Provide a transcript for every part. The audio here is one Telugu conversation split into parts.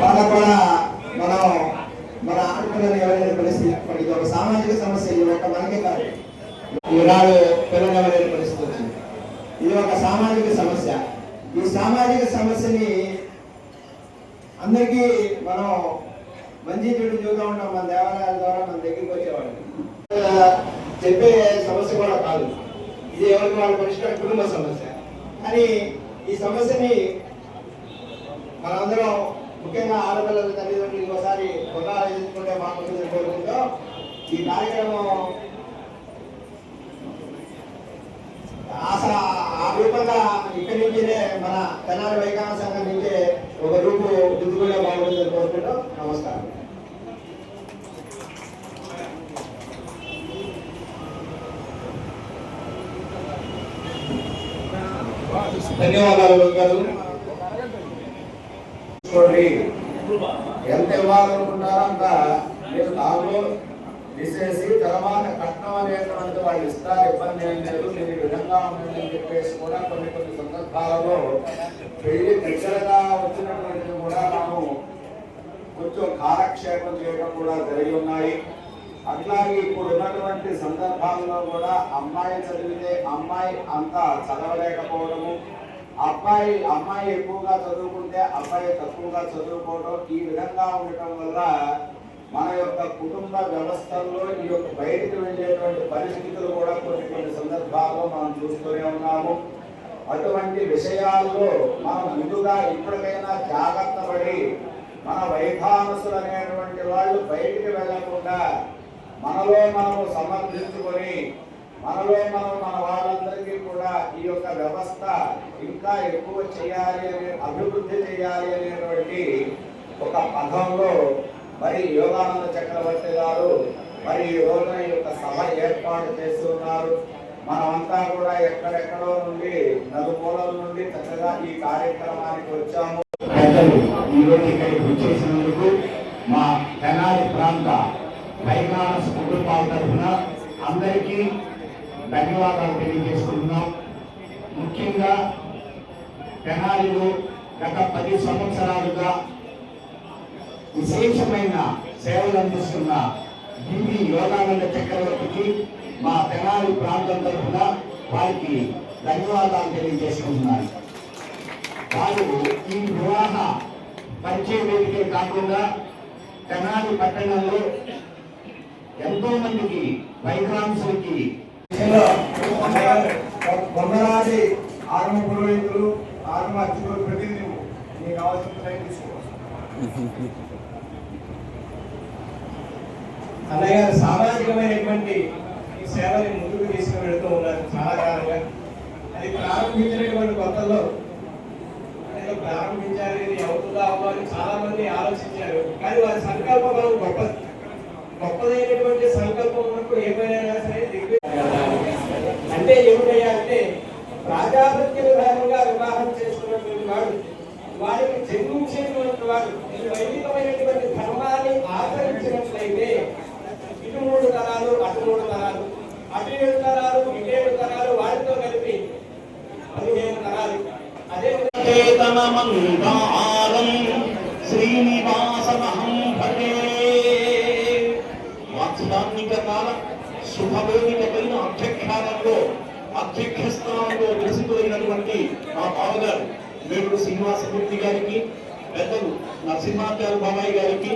వాళ్ళకు కూడా మనం మన ఆడపిల్లలు ఎవరైనా పరిస్థితి ఇది ఒక సామాజిక సమస్య. ఇది ఒక మనకే కాదు, ఈనాడు పిల్లలు ఎవరైన పరిస్థితి వచ్చింది. ఇది ఒక సామాజిక సమస్య. ఈ సామాజిక సమస్యని అందరికీ మనం మంచి చెడు చూస్తూ ఉంటాం. మన దేవాలయాల ద్వారా మన దగ్గరికి వచ్చేవాళ్ళు చెప్పే సమస్య కూడా కాదు. ఇది ఎవరికి వాళ్ళ పరిష్కారం కుటుంబ సమస్య. కానీ ఈ సమస్యని మనందరం ముఖ్యంగా ఆడపిల్లల తల్లిదండ్రులు ఇంకోసారి పునరాలోచించుకుంటే బాగుంటుందని కోరుకుంటూ ఈ కార్యక్రమం ఆ రూపంగా ఇక్కడి నుంచినే మన తెనాలి వైకాన సంఘం నుంచే ఒక రూపు దిద్దుకుంటే బాగుంటుందని కోరుకుంటూ నమస్కారం. ధన్యవాదాలు గారు. ఎంత ఇవ్వాలనుకుంటారో అంత మీరు దానిలో తీసేసి తర్వాత కట్నం అనేటువంటి వాళ్ళు ఇస్తారు, ఇబ్బంది ఏం లేదు, మీరు ఈ విధంగా ఉందని చెప్పేసి కూడా కొన్ని సందర్భాలలో పెళ్లి దగ్గరగా వచ్చినటువంటి కూడా మనం కొంచెం కాలక్షేపం చేయడం కూడా జరిగి ఉన్నాయి. అట్లాగే ఇప్పుడు ఉన్నటువంటి సందర్భాల్లో కూడా అమ్మాయి చదివితే అమ్మాయి అంతా చదవలేకపోవడము, అమ్మాయి ఎక్కువగా చదువుకుంటే అబ్బాయి తక్కువగా చదువుకోవడం, ఈ విధంగా ఉండటం వల్ల మన యొక్క కుటుంబ వ్యవస్థల్లో ఈ యొక్క బయటకు వెళ్ళేటువంటి పరిస్థితులు కూడా కొన్ని సందర్భాల్లో మనం చూస్తూనే ఉన్నాము. అటువంటి విషయాల్లో మనం ముందుగా ఇప్పటికైనా జాగ్రత్త పడి మన వైఖానసులు అనేటువంటి వాళ్ళు బయటికి వెళ్ళకుండా మనలో మనము సమర్థించుకొని మనలో మనం మన వాళ్ళందరికీ కూడా ఈ యొక్క వ్యవస్థ ఇంకా ఎక్కువ చేయాలి అనే అభివృద్ధి చేయాలి అనేటువంటి ఒక పథంలో మరి యోగానంద చక్రవర్తి గారు మరి ఈ రోజున ఈ యొక్క సభ ఏర్పాటు చేస్తున్నారు. మనమంతా కూడా ఎక్కడెక్కడో నుండి నలుమూలల నుండి చక్కగా ఈ కార్యక్రమానికి వచ్చాము. ఈరోజు ఇక్కడికి వచ్చేసినందుకు మా తెనాలి ప్రాంత వైకాన కుటుంబాల తరఫున అందరికీ ధన్యవాదాలు తెలియజేసుకుంటున్నాం. ముఖ్యంగా తెనాలిలో గత 10 సంవత్సరాలుగా విశేషమైన సేవలు అందిస్తున్న బివి యోగానంద చక్రవర్తికి మా తెనాలి ప్రాంతం తరఫున వారికి ధన్యవాదాలు తెలియజేసుకుంటున్నాను. వారు ఈ వివాహ పరిచయ వేదికే కాకుండా తెనాలి పట్టణంలో ఎంతో మందికి వైకాంసులకి వందలాది ఆగమ పురోహితులు ఆగమ అర్చకులు ప్రతినిధులు మీకు కావాల్సిన టైం తీసుకోవచ్చు. అన్నయ్య గారు సామాజికమైనటువంటి ఈ సేవని ముందుకు తీసుకువెళుతూ ఉన్నారు చాలా కాలంగా. అది ప్రారంభించినటువంటి కొత్తలో ప్రారంభించాలి, ఇది అవుతుందా అవ్వాలి చాలా మంది ఆలోచించారు. కానీ వారి సంకల్పం గొప్పదైనటువంటి సంకల్పంకు ఏమైనా సరే అంటే ఏమిటయ్యా అంటే ప్రాజాపత్య విధానంగా వివాహం చేసుకున్నటువంటి వాడు వారికి జన్మించేటువంటి వాడు ఈ వైదికమైనటువంటి ధర్మాన్ని ఆచరించినట్లయితే ఇటు 3 తరాలు అటు 3 తరాలు అటు 7 తరాలు ఇటు 7 తరాలు వారితో కలిపి 15 తరాలు అదే శ్రీనివాసమహం భజే. వాత్సదాత్మిక కాల శుభవేదికమైన అధ్యక్ష స్థానంలో ప్రసిద్ధులైనటువంటి మా బావగారు మేడు శ్రీనివాసమూర్తి గారికి, పెద్దలు నరసింహాచార్య బాబాయ్ గారికి,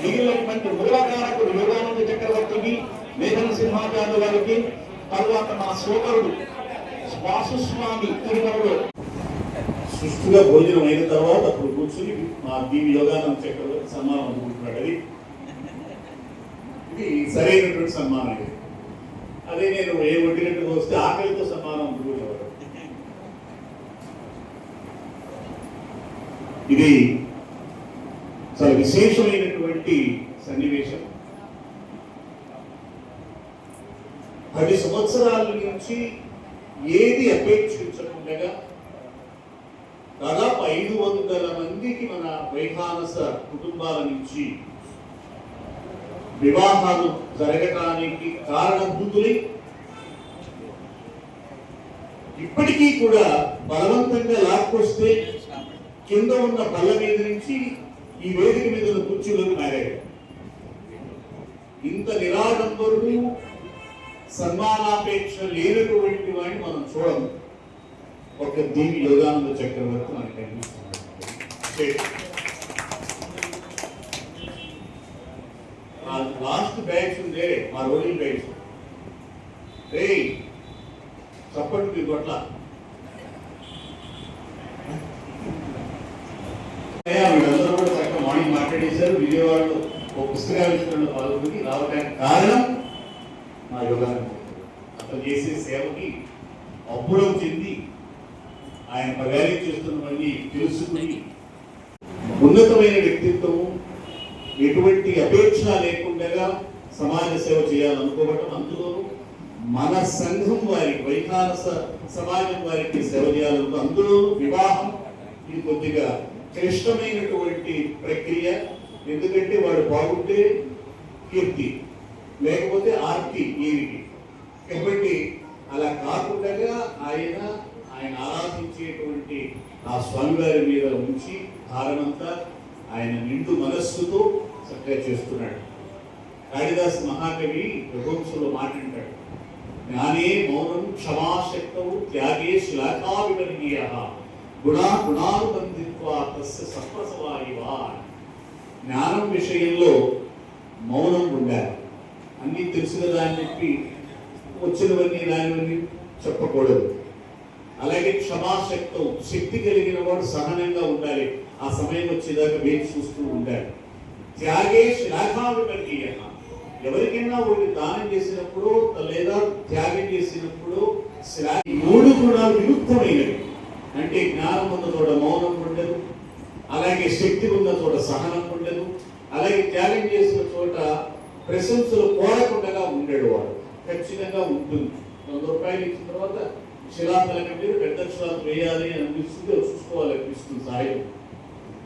మిగిలినటువంటి మూలకారకుడు యోగానంద చక్రవర్తికి, మేధన సింహాచార్య గారికి, తర్వాత మా సోదరుడు వాసుస్వామి తిరుమలలో సుష్టిగా భోజనం అయిన తర్వాత అప్పుడు కూర్చుని మా దీవి యోగానంద చక్రవర్తి సన్మానం అందుకుంటున్నాడు. ఇది సరైనటువంటి సన్మానం. ఇది అదే నేను ఏ ఒడ్డినట్టుగా వస్తే ఆకలితో సన్మానం అందుకునేవాడు. ఇది చాలా విశేషమైనటువంటి సన్నివేశం. 10 సంవత్సరాల నుంచి ఏది అపేక్షించకుండా దాదాపు 500 మందికి మన వైఖానస కుటుంబాల నుంచి వివాహాలు జరగటానికి కారణభూతులై ఇప్పటికీ కూడా బలవంతంగా లాక్కొస్తే కింద ఉన్న బల్ల మీద నుంచి ఈ వేదిక మీద ఉన్న కుర్చీలోకి మారాడు. ఇంత నిరాడంబరుడు, సన్మానాపేక్ష లేనటువంటి వాడిని మనం చూడము. ఒక దీవి యోగానంద చక్రవర్తి మనకి కనిపిస్తున్నాడు. లాస్ట్ బ్యాచ్ ఉందే మా రోలింగ్ బ్యాచ్, రే చప్పటి మీ కొట్ల వీళ్ళందరూ కూడా చక్కగా మార్నింగ్ మాట్లాడేశారు. విజయవాడలో ఒక పుస్తకావిష్కరణలో పాల్గొని రావడానికి కారణం మా యోగానంద. అతను చేసే సేవకి అబ్బురం చెంది ఆయన పగారీ చేస్తున్నవన్నీ తెలుసుకుని ఉన్నతమైన వ్యక్తిత్వము, ఎటువంటి అపేక్ష లేకుండా సమాజ సేవ చేయాలనుకోవటం, అందులోనూ మన సంఘం వారికి, వైఖానస సమాజం వారికి సేవ చేయాలనుకో, అందులోనూ వివాహం ఇది కొద్దిగా క్లిష్టమైనటువంటి ప్రక్రియ. ఎందుకంటే వాడు బాగుంటే కీర్తి, లేకపోతే ఆర్తి ఏమిటి. కాబట్టి అలా కాకుండా ఆయన ఆరాధించేటువంటి ఆ స్వామివారి మీద ఉంచి భారమంతా ఆయన నిండు మనస్సుతో చక్కగా చేస్తున్నాడు. కాళిదాస్ మహాకవి రఘువంశంలో మాట్లాడాడు, జ్ఞానే మౌనం క్షమాశక్తవు త్యాగే శ్లాఘా వివర్గీయ గుణానుబంధిత్వా తస్య సత్ప్రసవాయివా. జ్ఞానం విషయంలో మౌనం ఉండాలి. అన్నీ తెలుసు కదా అని చెప్పి వచ్చినవన్నీ రానివన్నీ చెప్పకూడదు. అలాగే క్షమాశక్తం, శక్తి కలిగిన వాడు సహనంగా ఉండాలి. ఆ సమయం వచ్చేదాకా వేచి చూస్తూ ఉండాలి. త్యాగే శ్లాఘా వివర్గీయ, ఎవరికైనా ఒకటి దానం చేసినప్పుడు లేదా త్యాగం చేసినప్పుడు మూడు గుణాలు విరుద్ధమైనవి. అంటే జ్ఞానం ఉన్న చోట మౌనం ఉండదు, అలాగే శక్తి ఉన్న చోట సహనం ఉండదు, అలాగే త్యాగం చేసిన చోట ప్రశంసలు కోరకుండా ఉండేడు వాడు. ఖచ్చితంగా ఉంటుంది. 100 రూపాయలు ఇచ్చిన తర్వాత శిలాఫలం మీద పెద్ద అక్షరాలు వేయాలి అని అనిపిస్తుంది, చూసుకోవాలనిపిస్తుంది సాయం.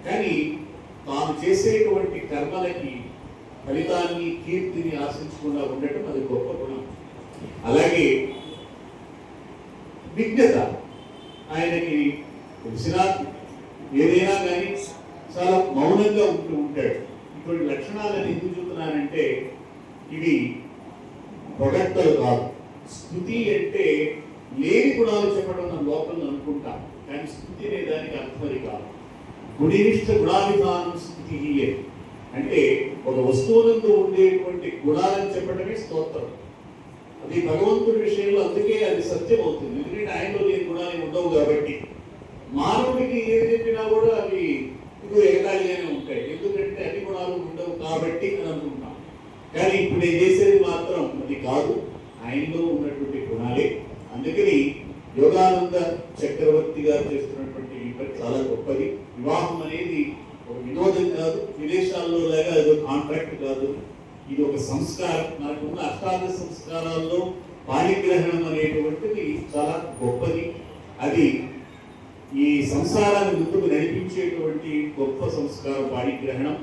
కానీ తాను చేసేటువంటి కర్మలకి ఫలితాన్ని, కీర్తిని ఆశించకుండా ఉండటం అది గొప్ప గుణం. అలాగే విజ్ఞత, ఆయనకి తెలిసినా ఏదైనా కానీ చాలా మౌనంగా ఉంటూ ఉంటాడు. ఇటువంటి లక్షణాలను ఎందుకు చూస్తున్నానంటే ఇవి పొగడ్తలు కాదు. స్తుతి అంటే లేని గుణాలు చెప్పడం మన లోపల అనుకుంటాం, కానీ స్తుతి అనే దానికి అర్థమది కాదు. గుణినిష్ట గుణాభిధానం స్తుతి అంటే ఒక వస్తువునందు ఉండేటువంటి గుణాలను చెప్పడమే స్తోత్రం. అది భగవంతుడి విషయంలో అందుకే అది సత్యం అవుతుంది. ఎందుకంటే ఆయనలో లేని గుణాలు ఉండవు కాబట్టి. మానవుడికి ఏది చెప్పినా కూడా అవి ఇది ఎగతాళిగానే ఉంటాయి, ఎందుకంటే అన్ని గుణాలు ఉండవు కాబట్టి అని అనుకుంటాం. కానీ ఇప్పుడు నేను చేసేది మాత్రం అది కాదు, ఆయనలో ఉన్నటువంటి గుణాలే. అందుకని యోగానంద చక్రవర్తి గారు చేస్తున్నటువంటి పని చాలా గొప్పది. వివాహం అనేది ఒక వినోదం కాదు, విదేశాల్లో లాగా ఏదో కాంట్రాక్ట్ కాదు, ఇది ఒక సంస్కారం. మనకున్న అష్టాదశ సంస్కారాల్లో పాణిగ్రహణం అనేటువంటిది చాలా గొప్పది. అది ఈ సంసారాన్ని ముందుకు నడిపించేటువంటి గొప్ప సంస్కారం పాణిగ్రహణం.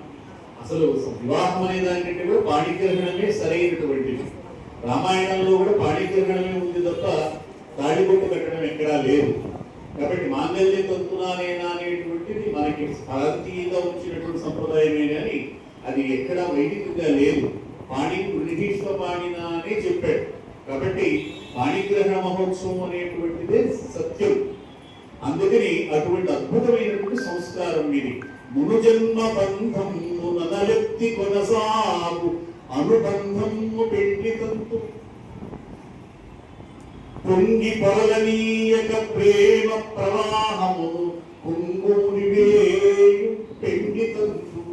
అసలు వివాహం అనే దానికంటే కూడా పాణిగ్రహణమే సరైనటువంటిది. రామాయణంలో కూడా పాణిగ్రహణమే ఉంది తప్ప తాడిబొట్టు కట్టడం ఎక్కడా లేదు. కాబట్టి మాంగళ్య తంతునానేనా అనేటువంటిది మనకి భారతీయంగా వచ్చినటువంటి సంప్రదాయమే కానీ అది ఎక్కడా వైదికంగా లేదు. పాణి గృహీష్వ పాణినా అనే చెప్పాడు. కాబట్టి పాణిగ్రహణ మహోత్సవం అనేటువంటిదే సత్యం. అందుకని అటువంటి అద్భుతమైనటువంటి సంస్కారం ఇది. మునుజన్మ బంధము ననలెత్తి కొనసాగు అనుబంధము పెండి తంతు పొంగి పొరలనీయక ప్రేమ ప్రవాహము కుంగుముడివేయు పెండి తంతు.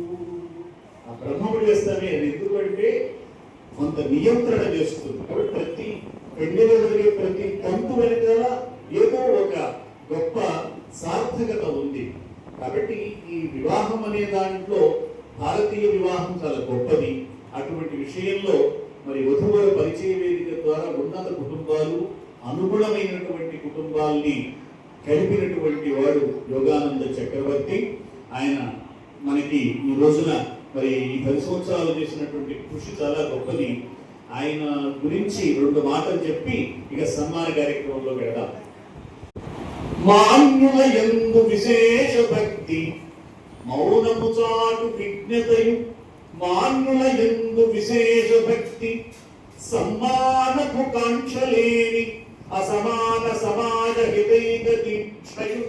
ఆ బ్రహ్మముడు చేస్తానే అది ఎందుకంటే కొంత నియంత్రణ చేస్తుంది. కాబట్టి ప్రతి పెండిలో జరిగే ప్రతి తంతు వెనుక ఏదో ఒక గొప్ప సార్థకత ఉంది. కాబట్టి ఈ వివాహం అనే దాంట్లో భారతీయ వివాహం చాలా గొప్పది. అటువంటి విషయంలో మరి వధువుల పరిచయ వేదిక ద్వారా ఉన్నత కుటుంబాలు, అనుగుణమైనటువంటి కుటుంబాల్ని కలిపినటువంటి వాడు యోగానంద చక్రవర్తి. ఆయన మనకి ఈ రోజున మరి ఈ 10 సంవత్సరాలు చేసినటువంటి కృషి చాలా గొప్పది. ఆయన గురించి 2 మాటలు చెప్పి ఇక సన్మాన కార్యక్రమంలో పెడదాం. మాన్యుల యందు విశేష భక్తి మౌనము చాటు విజ్ఞతయు మాన్యుల యందు విశేష భక్తి సమ్మానపు కాంక్షలేని అసమాన సమాజ హితైక దీక్షయు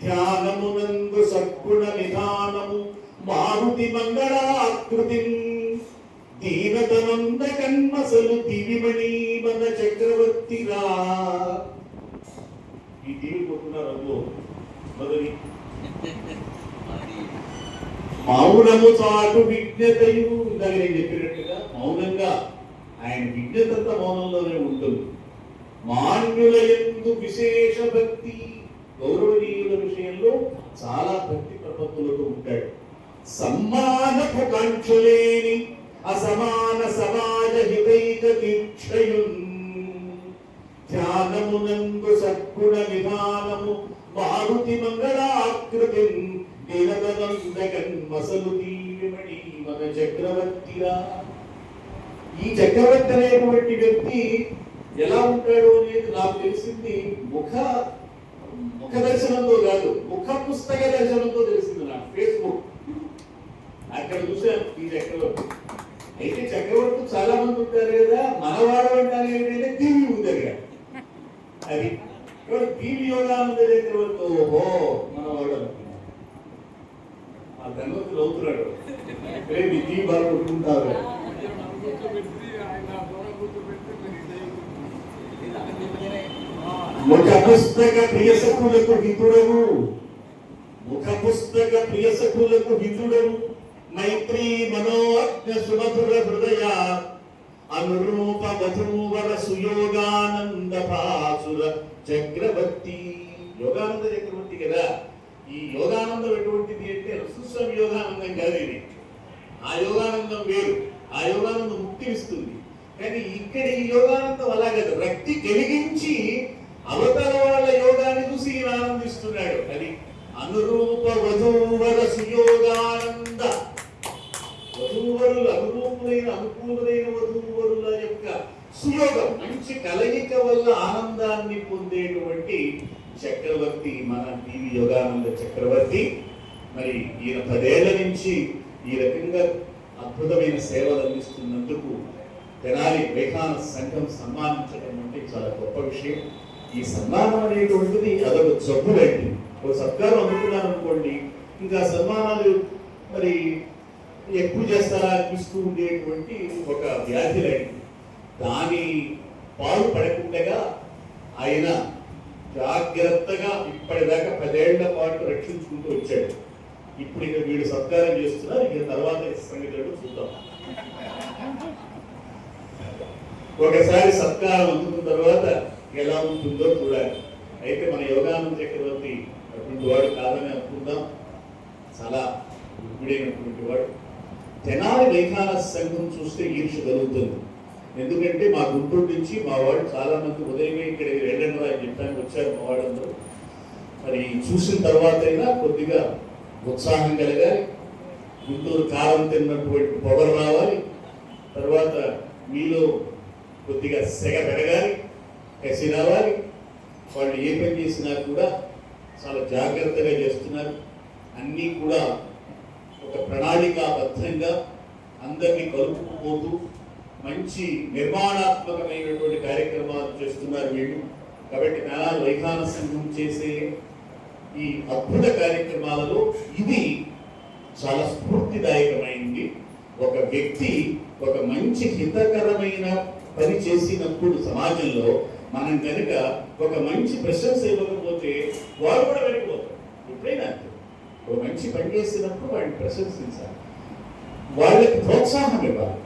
ధ్యానమునందు సద్గుణ నిధానము మారుతి మంగళాకృతి దీనతనంద కన్మసలు దివిమణి మన చక్రవర్తిరా. ఈ దీవి కొట్టున్నారు మొదటి మౌనము చాటు విజ్ఞతయు. ఇందాక నేను చెప్పినట్టుగా మౌనంగా ఆయన విజ్ఞతంతా మౌనంలోనే ఉంటుంది. మాన్యుల యందు విశేష భక్తి, గౌరవనీయుల విషయంలో చాలా భక్తి ప్రపత్తులతో ఉంటాడు. సమ్మానపు కాంక్షలేని అసమాన సమాజ హితైక దీక్షయున్ ధ్యానమునందు సద్గుణ విధానము మారుతి మంగళాకృతి మసలు దీవిమణి మన చక్రవర్తిరా. ఈ చక్రవర్తి అనేటువంటి వ్యక్తి ఎలా ఉంటాడు అనేది నాకు తెలిసింది ముఖ దర్శనంతో కాదు, ముఖ పుస్తక దర్శనంతో తెలిసింది. నాకు ఫేస్బుక్ అక్కడ చూసాను ఈ చక్రవర్తి. అయితే చక్రవర్తి చాలా మంది ఉంటారు కదా, మనవాడు అంటారు ఏంటంటే టీవీ ఉంటారు కదా, అది టీవీ యోగానంద చక్రవర్తి. ఓహో మనవాడు అనుకున్నాను. ఆ ధనవంతులు అవుతున్నాడు, విధి బాగా ఉంటుంటారు. ముఖ పుస్తక ప్రియసకులకు హితుడవు, ముఖ పుస్తక ప్రియసకులకు హితుడవు మైత్రీ మనోజ్ఞ సుమధుర హృదయ అనురూప వధూవర సుయోగానంద భాసుర చక్రవర్తి. యోగానంద చక్రవర్తి కదా. ఈ యోగానందం ఎటువంటిది అంటే సుస్వామి యోగానందం కాదు ఇది. ఆ యోగానందం వేరు, ఆ యోగానందం ముక్తి ఇస్తుంది. కానీ ఇక్కడ ఈ యోగానందం అలా కదా, రక్తి కలిగించి అవతల వాళ్ళ యోగాన్ని చూసి ఈయన ఆనందిస్తున్నాడు. అది అనురూప వధూవర సుయోగానంద. వధూవరులు అనురూపులైన అనుకూలమైన వధూవరుల యొక్క సుయోగం, మంచి కలయిక వల్ల ఆనందాన్ని పొందేటువంటి చక్రవర్తి మన టీవీ యోగానంద చక్రవర్తి. మరి ఈయన 10 ఏళ్ల నుంచి ఈ రకంగా అద్భుతమైన సేవలు అందిస్తున్నందుకు తెనాలి వైఖాన సంఘం సన్మానించడం అంటే చాలా గొప్ప విషయం. ఈ సన్మానం అనేటువంటిది అదొక జబ్బు లాంటిది. ఒక సత్కారం అందుకున్నాను అనుకోండి, ఇంకా సన్మానాలు మరి ఎక్కువ చేస్తారా అనిపిస్తూ ఉండేటువంటి ఒక వ్యాధి లాంటిది. దాని పాలు పడకుండా ఆయన జాగ్రత్తగా ఇప్పటిదాకా 10 ఏళ్ల పాటు రక్షించుకుంటూ వచ్చాడు. ఇప్పుడు ఇక వీడు సత్కారం చేస్తున్నారు, ఇక తర్వాత సంగతులు చూద్దాం. ఒకసారి సత్కారం అందుకున్న తర్వాత ఎలా ఉంటుందో చూడాలి. అయితే మన యోగానంద చక్రవర్తి అటువంటి వాడు కాదని అనుకుందాం, చాలా గుడైనటువంటి వాడు. తెనాలి వైఖాన సంఘం చూస్తే ఈర్ష కలుగుతుంది. ఎందుకంటే మా గుంటూరు నుంచి మా వాడు చాలా మంది ఉదయమే ఇక్కడికి వెళ్ళండి అని చెప్పడానికి వచ్చారు మా వాళ్ళందరూ. మరి చూసిన తర్వాత అయినా కొద్దిగా ఉత్సాహం కలగాలి, గుంటూరు కారం తిన్నటువంటి పొగరు రావాలి, తర్వాత మీలో కొద్దిగా సెగ పెరగాలి, కసి రావాలి. వాళ్ళు ఏ పని చేసినా కూడా చాలా జాగ్రత్తగా చేస్తున్నారు. అన్నీ కూడా ఒక ప్రణాళికాబద్ధంగా అందరినీ కలుపుకుపోతూ మంచి నిర్మాణాత్మకమైనటువంటి కార్యక్రమాలు చేస్తున్నారు వీళ్ళు. కాబట్టి తెనాలి వైఖాన సంఘం చేసే ఈ అద్భుత కార్యక్రమాలలో ఇది చాలా స్ఫూర్తిదాయకమైంది. ఒక వ్యక్తి ఒక మంచి హితకరమైన పని చేసినప్పుడు సమాజంలో మనం కనుక ఒక మంచి ప్రశంస ఇవ్వకపోతే వాడు కూడా వెళ్ళిపోతారు. ఎప్పుడైనా ఒక మంచి పని చేసినప్పుడు వాడిని ప్రశంసించాలి, వాళ్ళకి ప్రోత్సాహం ఇవ్వాలి.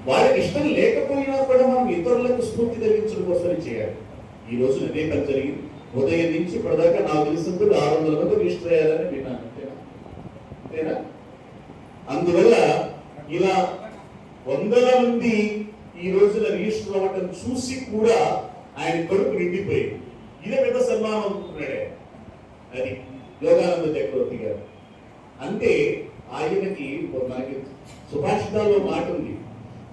వాళ్ళకి ఇష్టం లేకపోయినా కూడా మనం ఇతరులకు స్ఫూర్తి కలిగించడం కోసం చేయాలి. ఈ రోజు అదే పని జరిగింది. ఉదయం నుంచి ఇప్పటిదాకా నాకు తెలిసినప్పుడు 600 మంది రిజిస్టర్ అయ్యారని విన్నాను. అంతేనా? అందువల్ల ఇలా 100ల మంది ఈ రోజున రిజిస్టర్ అవ్వటం చూసి కూడా ఆయన కడుపు నిండిపోయింది. ఇదే పెద్ద సన్మానం అనుకుంటున్నాడే అది యోగానంద చక్రవర్తి గారు. అంటే ఆయనకి మనకి సుభాషితాల్లో మాట ఉంది,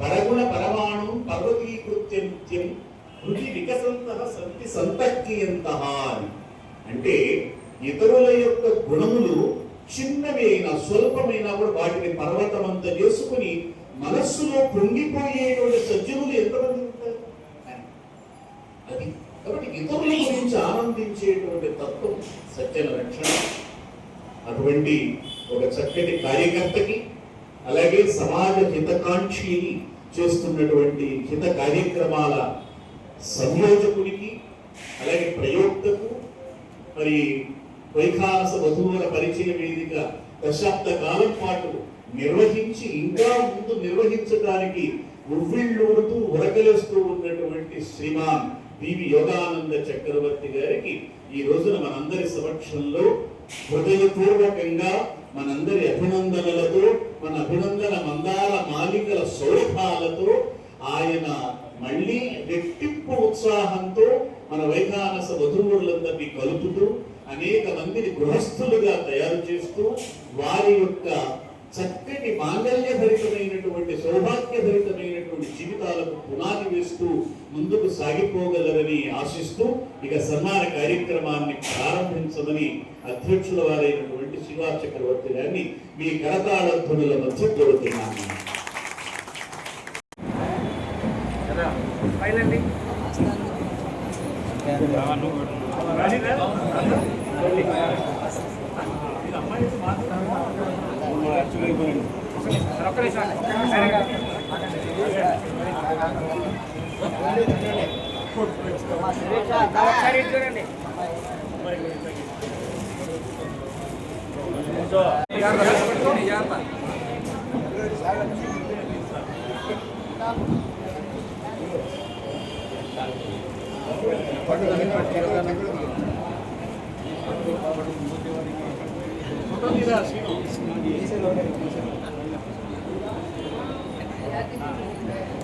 పరగుణ పరమాణు పర్వతీకృత్య నిత్యం హృది వికసంత సంతి సంతక్కియంత అని. అంటే ఇతరుల యొక్క గుణములు చిన్నవి అయినా స్వల్పమైనా కూడా వాటిని పర్వతమంత చేసుకుని మనస్సులో పొంగిపోయేటువంటి సజ్జనులు ఎంతమంది ఉంటారు? అది కాబట్టి ఇతరుల గురించి ఆనందించేటువంటి తత్వం సజ్జన రక్షణ. అటువంటి ఒక చక్కటి కార్యకర్తకి, అలాగే సమాజ హితకాంక్షి చేస్తున్నటువంటి హిత కార్యక్రమాల సంయోజకునికి, అలాగే ప్రయోక్తకు, మరి వైఖానస వధువుల పరిచయ వేదిక దశాబ్ద కాలం పాటు నిర్వహించి ఇంకా ముందు నిర్వహించడానికి ఉవ్విళ్ళూరుతూ ఉరకలేస్తూ ఉన్నటువంటి శ్రీమాన్ పివి యోగానంద చక్రవర్తి గారికి ఈ రోజున మనందరి సమక్షంలో హృదయపూర్వకంగా మనందరి అభినందనలతో, మన అభినందన మందార మాలికల సౌరభాలతో ఆయన మళ్ళీ రెట్టింపు ఉత్సాహంతో మన వైఖానస వధువులందరినీ కలుపుతూ అనేక మందిని గృహస్థులుగా తయారు చేస్తూ వారి యొక్క చక్కటి మాంగళ్యభరితమైనటువంటి సౌభాగ్యభరితమైనటువంటి జీవితాలకు పునాది వేస్తూ ముందుకు సాగిపోగలరని ఆశిస్తూ ఇక సన్మాన కార్యక్రమాన్ని ప్రారంభించమని అధ్యక్షుల వారైనటువంటి శివా చక్రవర్తి గారిని మీ కరతాళధ్వనుల మధ్య కోరుతున్నాను.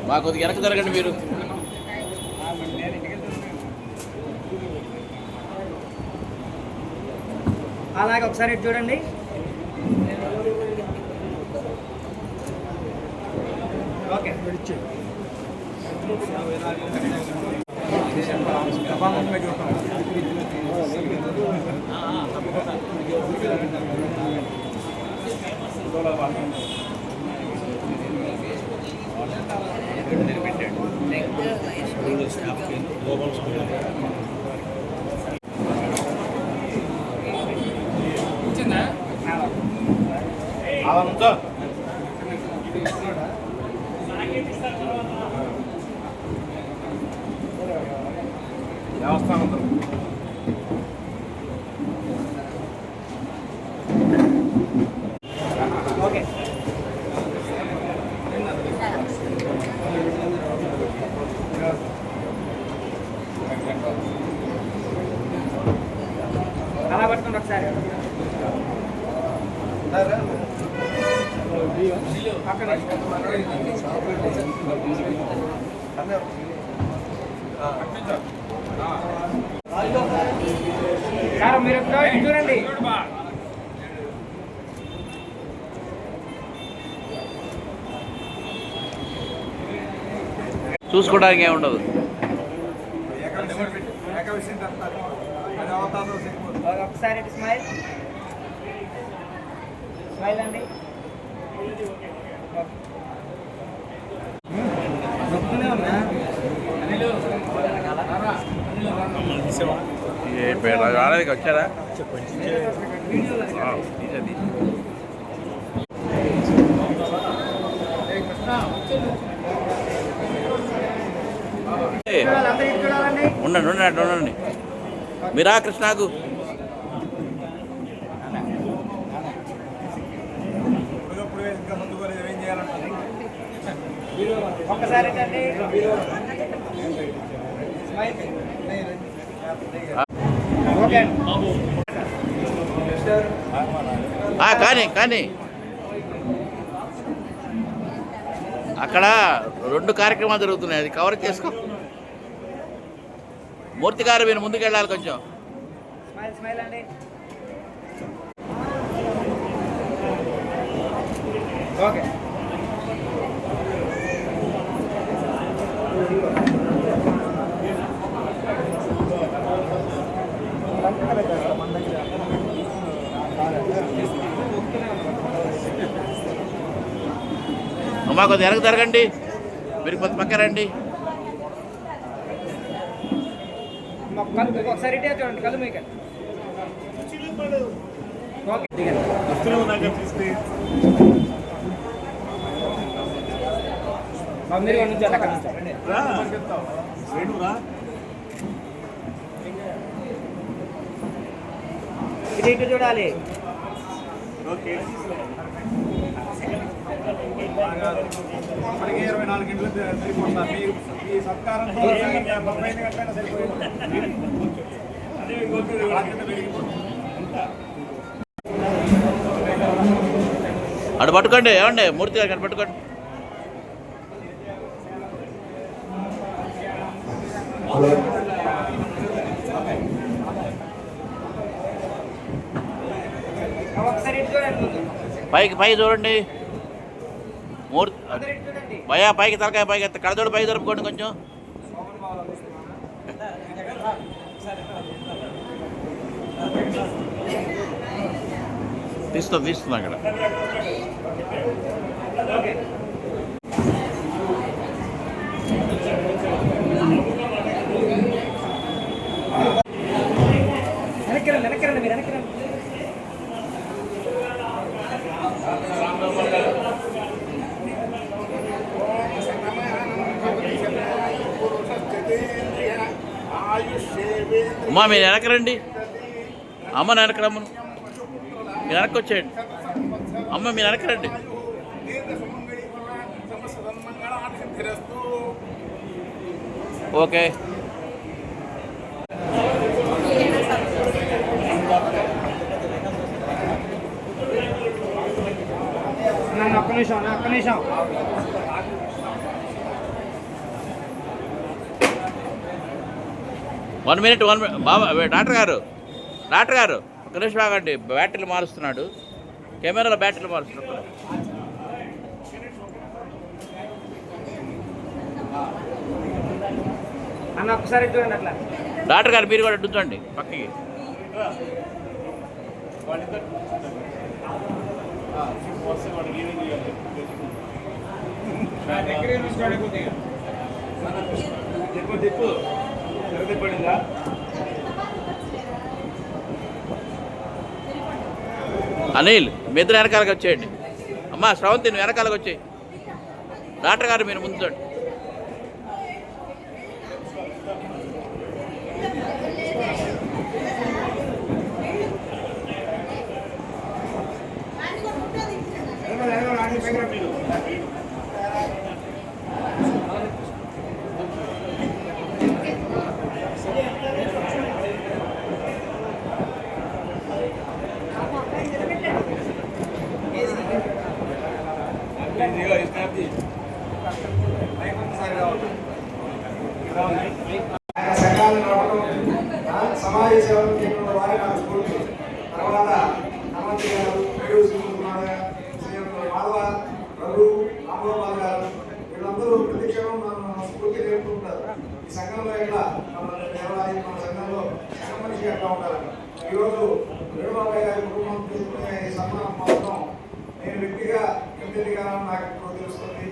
మా కొద్దిగా వెనక జరగండి మీరు. అలాగే ఒకసారి ఇటు చూడండి. ఓకే ఓకే అలా పట్టుకోండి ఒకసారి. సార్ మీరు చూడండి. చూసుకోవడానికి ఏమి ఉండదు. ఒకసారి స్మైల్ స్మైల్ అండి. రాలేదు వచ్చారా? ఉండండి ఉండండి ఉండండి. మీరా కృష్ణకు ఒక్కసారి కానీ కానీ అక్కడ 2 కార్యక్రమాలు జరుగుతున్నాయి, అది కవర్ చేసుకో. మూర్తి గారు మీరు ముందుకు వెళ్ళాలి కొంచెం. స్మైల్ అండి. ఓకే మన దగ్గర అమ్మా కొద్దిగా వెనక జరగండి, మీరు కొద్ది పక్క రండి. ఒకసారి ఇటే చూడండి, కళ్ళు మీకండి. మీరు నుంచి అక్కడ ఇటు ఇటు చూడాలి. మనకి 24 గంటలు సరిపోతుంది. మీ సత్కారంతో 35 గంటలైనా సరిపోయింది. అటు పట్టుకోండి, ఏమండి మూర్తి గారు అటు పట్టుకోండి. ఒకసారి ఇటు చూడండి. పైకి చూడండి. మూర్తి అందరూ ఇటు చూడండి. భయా పైకి తలకాయ పైకి ఎత్త, కడదోడు పైకి జరుపుకోండి కొంచెం. తీస్తుంది అక్కడ. వెనక్కి రండి, మీరు వెనక్కి రండి. అమ్మా మీరు వెనక రండి. అమ్మ వెనక రమ్మను, మీరు వెనక్కి వచ్చేయండి. అమ్మ మీరు వెనక రండి. ఓకే. ఒక్క నిమిషం. 1 minute బాబా. డాక్టర్ గారు ఒక నిమిషం ఆగండి. బ్యాటరీలు మారుస్తున్నాడు, కెమెరాలో బ్యాటరీలు మారుస్తున్నాడు. అన్న ఒకసారి చూడండి అట్లా. డాక్టర్ గారు మీరు కూడా ఉంచండి పక్కకి. అనిల్ మీ ఇద్దరు వెనకాలకి వచ్చేయండి. అమ్మా శ్రవంతి నువ్వు వెనకాలకి వచ్చేయి. డాక్టర్ గారు మీరు ముందుండి. సంఘాలు నడపడం, సమాజ సేవలు చేయడం వారి నాకు స్ఫూర్తి. తర్వాత హనుమంతి గారు, మాధవ, రఘు, రామగోపాల్ గారు వీళ్ళందరూ ప్రతిక్షణం మన స్ఫూర్తి నేర్పుకుంటారు. ఈ సంఘంలో ఎట్లా మన దేవాలయం, మన సంఘంలో సంఘ మనిషి ఎట్లా ఉంటారు. ఈరోజు వేణుబాబాయ్ గారి కుటుంబం తీసుకునే ఈ సన్మానం మాత్రం నేను వ్యక్తిగా ఎంతగా నాకు ఇప్పుడు తెలుస్తుంది.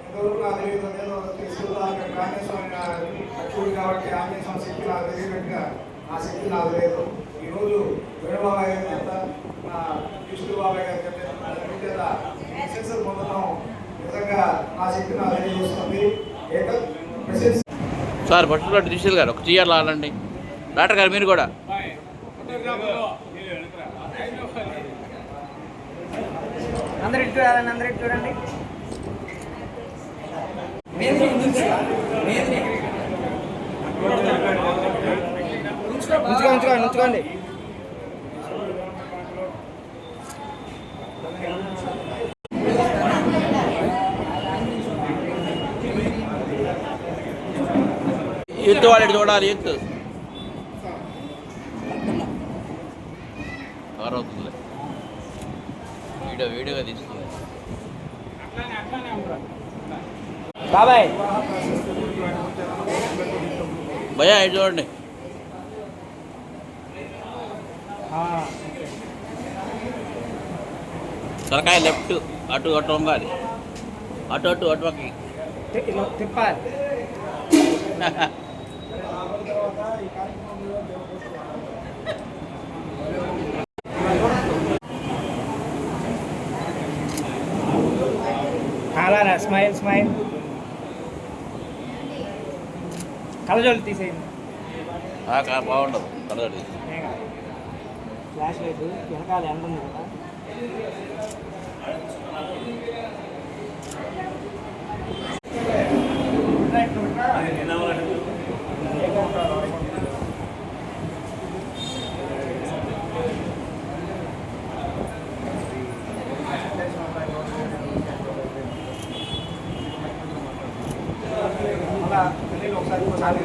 ఇంతవరకు నాకు తెలియదు. నేను తెలుసుకుందా ఆంజనేయస్వామి అచ్చుడు కాబట్టి ఆంజనేయస్వామి శక్తి నాకు తెలియనట్టుగా నా శక్తి నాకు లేదు. ఈరోజు వేణుబాబాయ్ గారి చేత, నా కృష్ణుడు బాబాయ్ గారి చేత ప్రశంసలు పొందడం నిజంగా నా శక్తి నాకు తెలియజేస్తుంది. సార్ పట్టుకున్నట్టు తీసుకెళ్ళి గారు ఒక చీరలు ఆడండి. డాక్టర్ గారు మీరు కూడా. అందరూ ఇటు చూడండి. ఉంచుకోండి. ఎత్తు వాడి చూడాలి. ఎత్తు అవుతుంది. వీడియోగా తీస్తుంది. బాబాయ్ భయ్యా ఇటు చూడండి. తలకాయ లెఫ్ట్ అటు వంగాలి. అటు అటు అటుపక్కి ఇలా తిప్పాలి. అలా స్మైల్ స్మైల్. కలజోలు తీసేయండి. బాగుండదు కలర్. ఫ్లాష్ లైట్ వెనకాల ఎండ ఉంది కదా. ఒకసారి